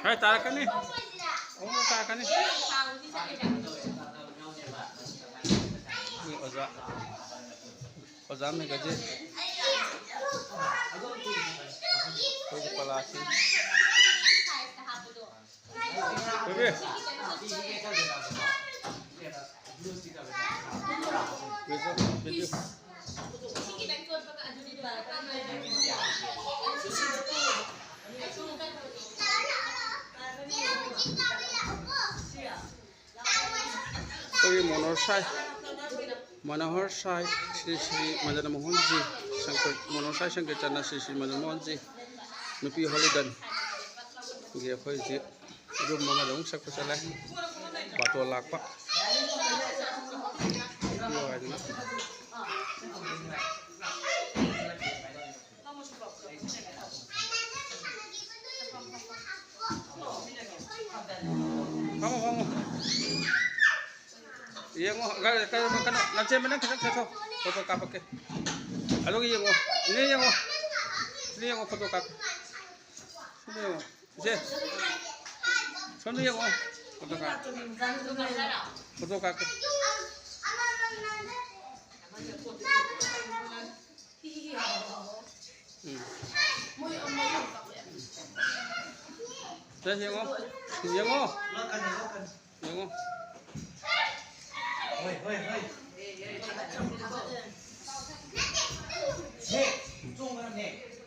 Hai tarakan nih. Oh tarakan nih. Ini Oza. Oza may gaji. Koy kepala asin. Bebe. Video. Koy Manohar Sai Sri Sri Madana Mohan Ji Shankar Manohar Sai Shankar Sri Sri Madana Mohan Ji Nupi Holidan Gia khơi ji room mà đúng sắc của salai batu lak pak yo ay na kamu iya ngo kan nanti mana kita foto kapak ke alo iya ngo ini ngo foto kapak ini ngo je sono iya ngo foto kapak Terus iya ngo Hoi. Hey, 中文呢？